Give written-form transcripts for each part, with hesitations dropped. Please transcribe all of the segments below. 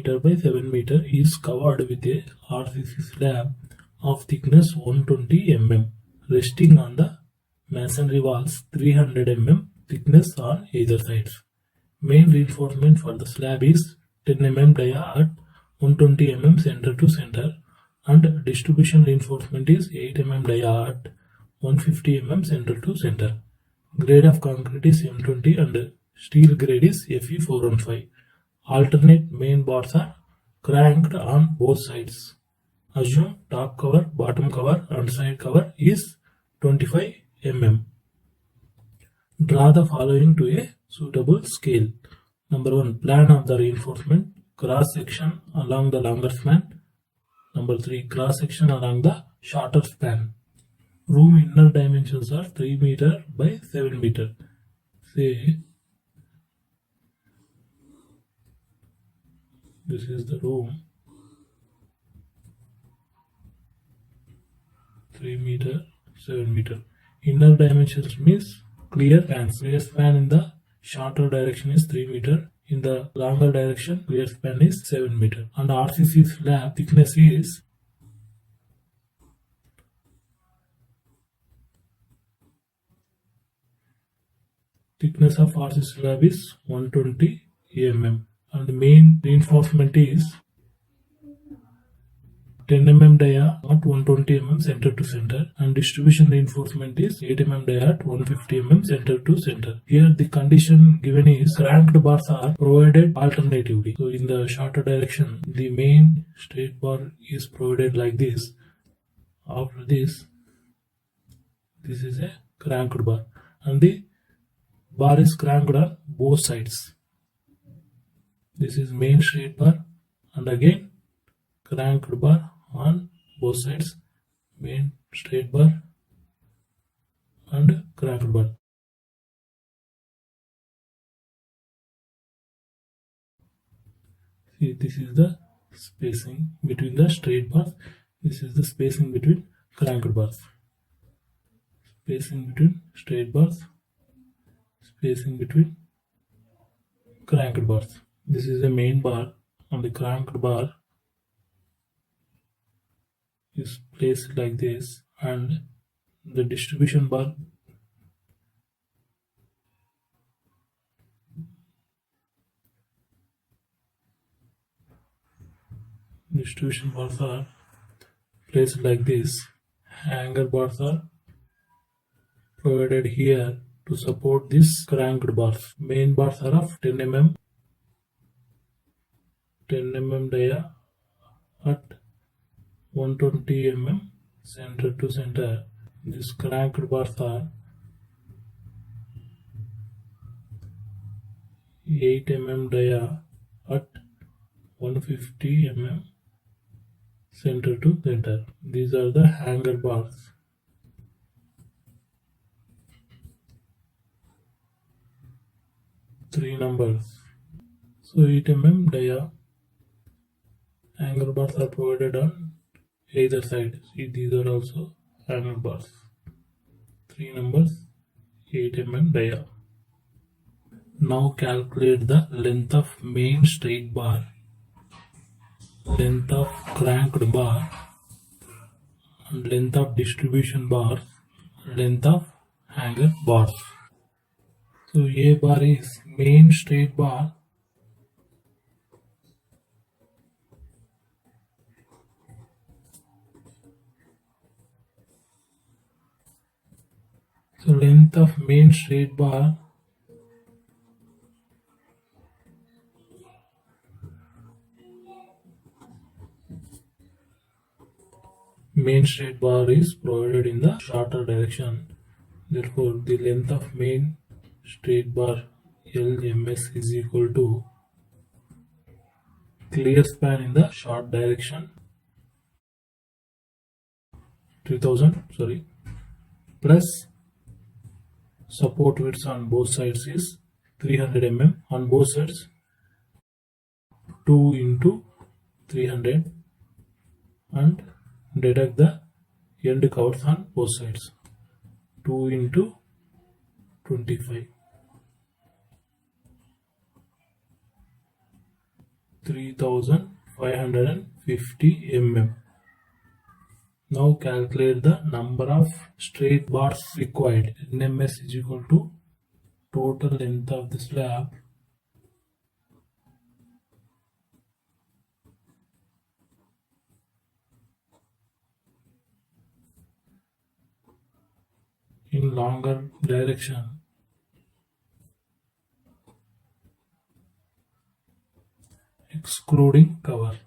meter by 7 meter is covered with a RCC slab of thickness 120 mm, resting on the masonry walls 300 mm thickness on either sides. Main reinforcement for the slab is 10 mm dia at 120 mm center to center, and distribution reinforcement is 8 mm dia at 150 mm center to center. Grade of concrete is M20 and steel grade is Fe415. Alternate main bars are cranked on both sides. Assume top cover, bottom cover and side cover is 25 mm. Draw the following to a suitable scale. Number 1. Plan of the reinforcement. Cross section along the longer span. Number 3. Cross section along the shorter span. Room inner dimensions are 3 meter by 7 meter. Say this is the room, 3 meter, 7 meter. Inner dimensions means clear spans. Clear span in the shorter direction is 3 meter. In the longer direction, clear span is 7 meter. And RCC slab thickness is thickness of RCC slab is 120 mm. And the main reinforcement is 10 mm dia at 120 mm center to center, and distribution reinforcement is 8 mm dia at 150 mm center to center. Here the condition given is cranked bars are provided alternatively. So in the shorter direction, the main straight bar is provided like this. After this is a cranked bar, and the bar is cranked on both sides. This is main straight bar, and again cranked bar on both sides, main straight bar and cranked bar. See, this is the spacing between the straight bars. This is the spacing between cranked bars. Spacing between straight bars. Spacing between cranked bars. This is the main bar, and the cranked bar is placed like this, and the distribution bar bars are placed like this. Hanger bars are provided here to support this cranked bars. Main bars are of 10 mm dia at 120 mm center to center. This cranked bars are 8 mm dia at 150 mm center to center. These are the hanger bars. Three numbers. So 8 mm dia. Hanger bars are provided on either side. See, these are also hanger bars. 3 numbers, 8 mm dia. Now calculate the length of main straight bar, length of cranked bar, and length of distribution bars, length of hanger bars. So A bar is main straight bar. So length of main straight bar is provided in the shorter direction. Therefore, the length of main straight bar LMS is equal to clear span in the short direction 3000 plus support widths on both sides is 300 mm on both sides, 2 into 300, and deduct the end covers on both sides, 2 into 25. 3550 mm. Now calculate the number of straight bars required. NMS is equal to total length of the slab in longer direction excluding cover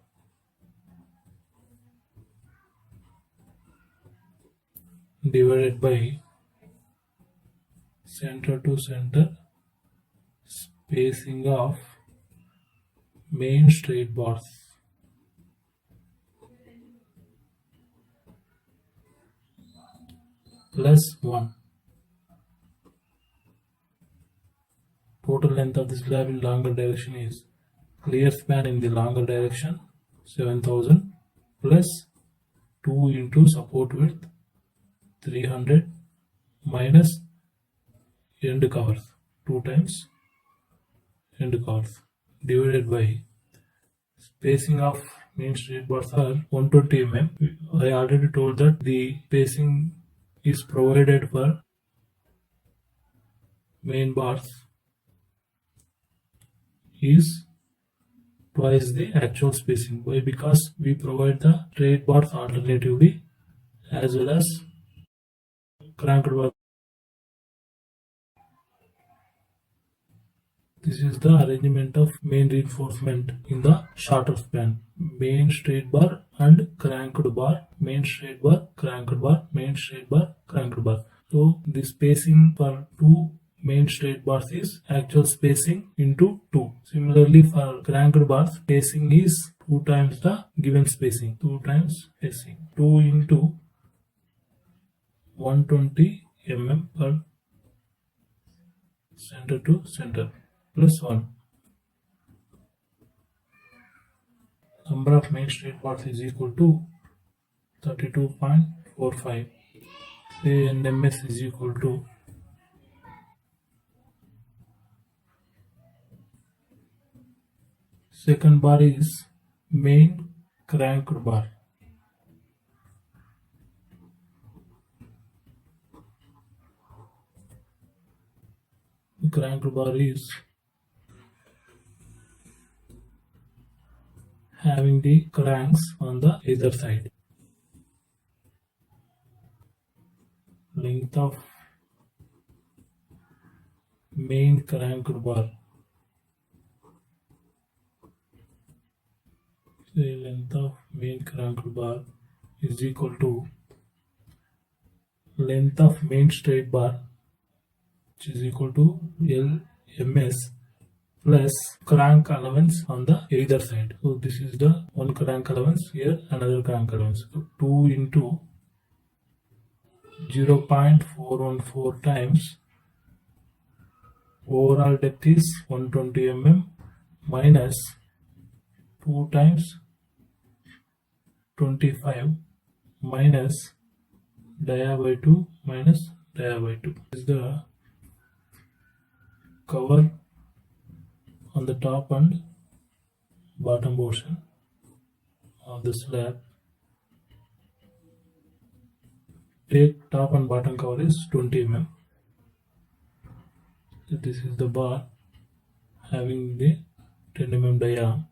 divided by center to center spacing of main straight bars plus 1. Total length of the slab in longer direction is clear span in the longer direction 7000 plus 2 into support width 300 minus end covers 2 times end covers divided by spacing of main straight bars are 120 mm. I already told that the spacing is provided for main bars is twice the actual spacing. Why? Because we provide the straight bars alternatively as well as cranked bar. This is the arrangement of main reinforcement in the shorter span. Main straight bar and cranked bar, main straight bar, cranked bar, main straight bar, cranked bar. So the spacing for two main straight bars is actual spacing into 2. Similarly for cranked bars, spacing is 2 times the given spacing. 2 times spacing. 2 into 120 mm per center to center plus 1. Number of main straight bars is equal to 32.45. Say NMS is equal to second bar is main cranked bar. The cranked bar is having the cranks on the either side. Length of main cranked bar. The length of main cranked bar is equal to length of main straight bar, which is equal to LMS plus crank allowance on the either side. So this is the one crank allowance, here another crank allowance. So 2 into 0.414 times overall depth is 120 mm minus 2 times 25 minus dia by 2 minus dia by 2. This is the cover on the top and bottom portion of the slab. Take top and bottom cover is 20 mm. So this is the bar having the 10 mm dia.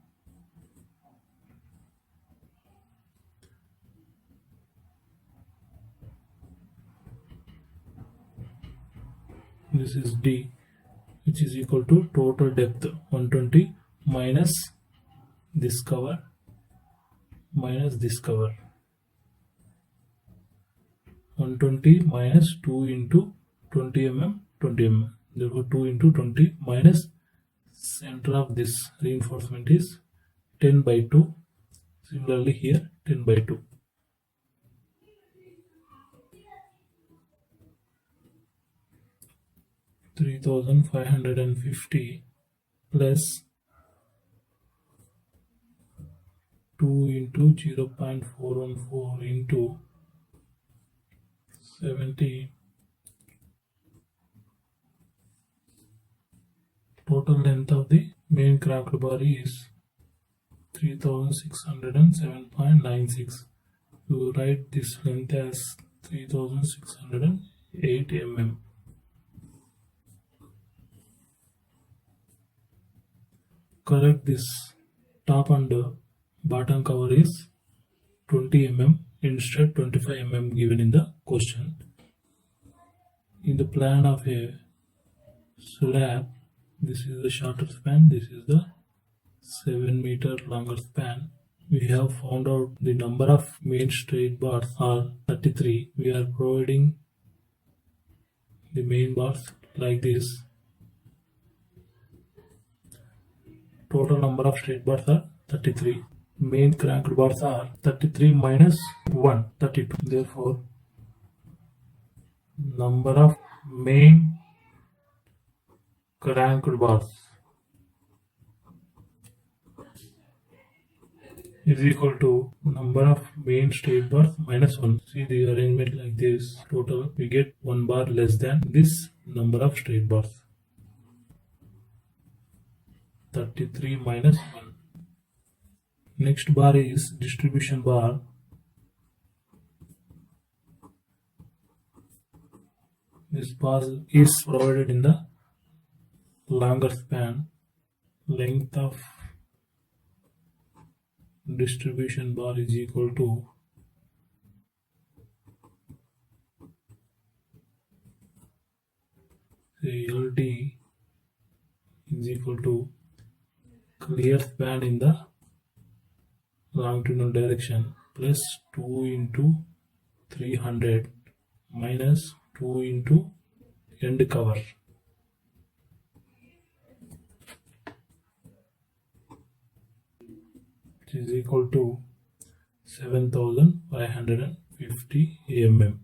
This is D, which is equal to total depth 120 minus this cover minus this cover. 120 minus 2 into 20 mm 20 mm. Therefore 2 into 20 minus center of this reinforcement is 10 by 2. Similarly here 10 by 2. $3,550 plus 2 into 0.414 into 70. Total length of the main cranked bar is 3607.96. You write this length as 3608 mm. Correct this. Top and bottom cover is 20 mm instead 25 mm given in the question. In the plan of a slab, this is the shorter span, this is the 7 meter longer span. We have found out the number of main straight bars are 33. We are providing the main bars like this. Total number of straight bars are 33. Main cranked bars are 33 minus 1, 32. Therefore, number of main cranked bars is equal to number of main straight bars minus 1. See the arrangement like this. Total we get 1 bar less than this number of straight bars. 33 minus 1. Next bar is distribution bar. This bar is provided in the longer span. Length of distribution bar is equal to LD is equal to clear span in the longitudinal direction plus 2 into 300 minus 2 into end cover. Which is equal to 7550 mm.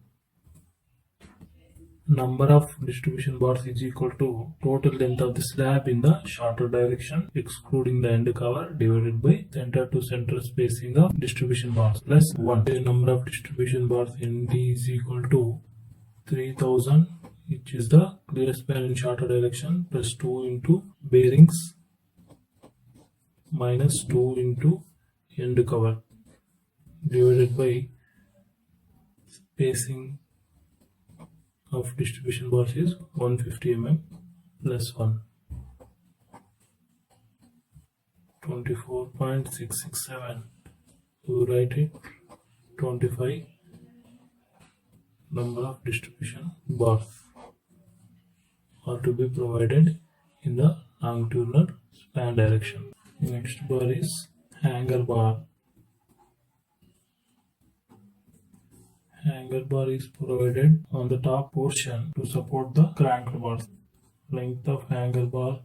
Number of distribution bars is equal to total length of the slab in the shorter direction excluding the end cover divided by center to center spacing of distribution bars plus 1. The number of distribution bars ND is equal to 3000, which is the clear span in shorter direction, plus 2 into bearings minus 2 into end cover divided by spacing of distribution bars is 150 mm plus 1. 24.667. You write it 25 number of distribution bars are to be provided in the longitudinal span direction. The next bar is hanger bar. Hanger bar is provided on the top portion to support the cranked bars. Length of hanger bar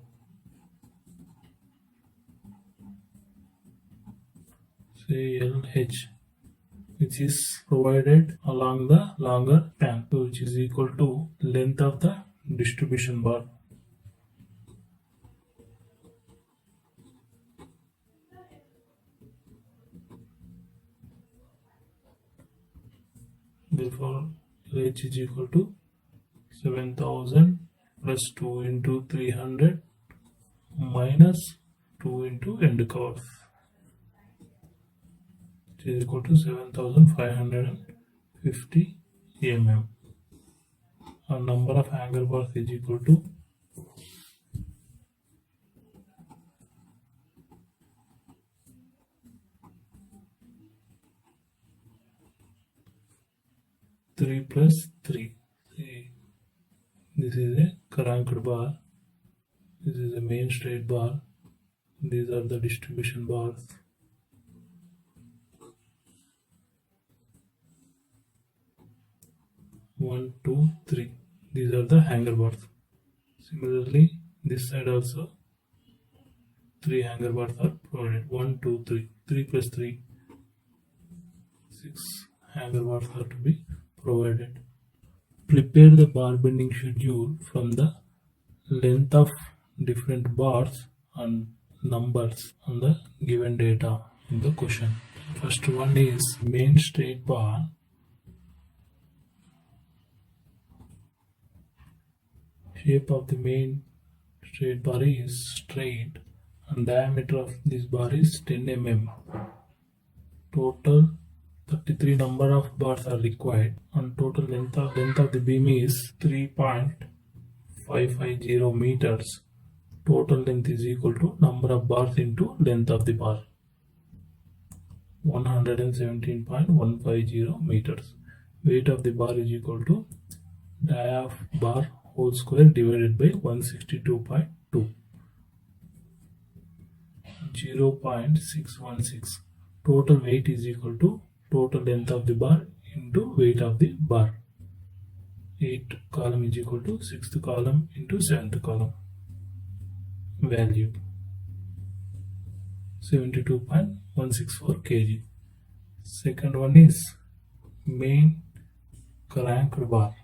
say LH, which is provided along the longer span, which is equal to length of the distribution bar. Therefore, LH is equal to 7000 plus 2 into 300 minus 2 into end curve, which is equal to 7550 mm. Our number of hanger bars is equal to 3 plus 3. See, this is a cranked bar, this is a main straight bar, these are the distribution bars. One, two, three. These are the hanger bars. Similarly, this side also 3 hanger bars are provided. 1, 2, 3. 3 plus 3. 6 hanger bars are to be provided. Prepare the bar bending schedule from the length of different bars and numbers on the given data in the question. First one is main straight bar. Shape of the main straight bar is straight and diameter of this bar is 10 mm. Total 33 number of bars are required, and total length of the beam is 3.550 meters. Total length is equal to number of bars into length of the bar, 117.150 meters. Weight of the bar is equal to dia of bar whole square divided by 162.2, 0.616. Total weight is equal to total length of the bar into weight of the bar. 8th column is equal to 6th column into 7th column. Value 72.164 kg. Second one is main cranked bar.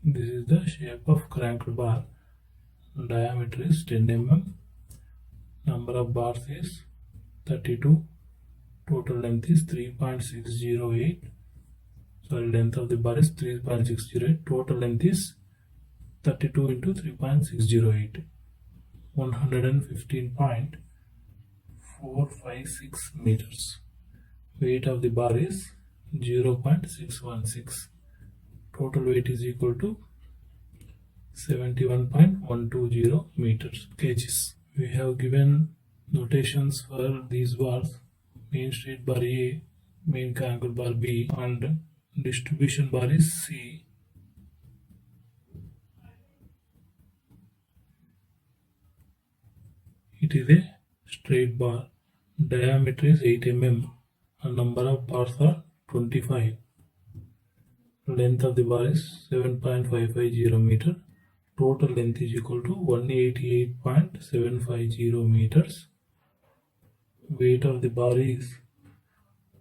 This is the shape of cranked bar. Diameter is 10 mm. Number of bars is 32. Total length is 3.608. Length of the bar is 3.608. Total length is 32 into 3.608. 115.456 meters. Weight of the bar is 0.616. Total weight is equal to 71.120 meters kgs. We have given notations for these bars: main straight bar A, main cranked bar B, and distribution bar is C. It is a straight bar. Diameter is 8 mm and number of bars are 25. Length of the bar is 7.550 meter. Total length is equal to 188.750 meters. Weight of the bar is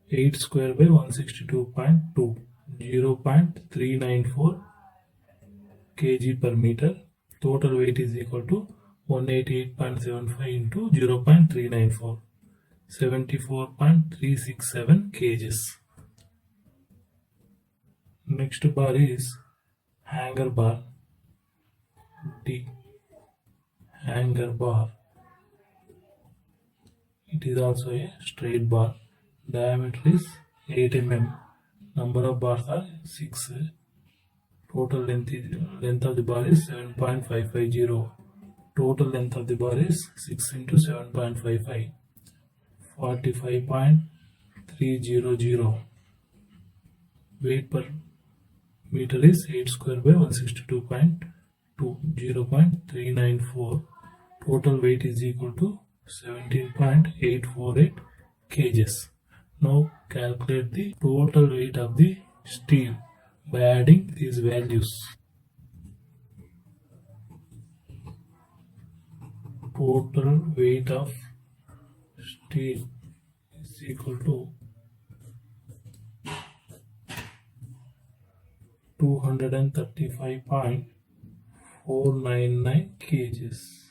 8 square by 162.2, 0.394 kg per meter. Total weight is equal to 188.75 into 0.394, 74.367 kgs. Next bar is hanger bar. D. Hanger bar. It is also a straight bar. Diameter is 8 mm. Number of bars are 6. Total length of the bar is 7.550. Total length of the bar is 6 into 7.55, 45.300. Weight per meter is 8 square by 162.2, 0.394. Total weight is equal to 17.848 kgs. Now calculate the total weight of the steel by adding these values. Total weight of steel is equal to 235.499 kgs.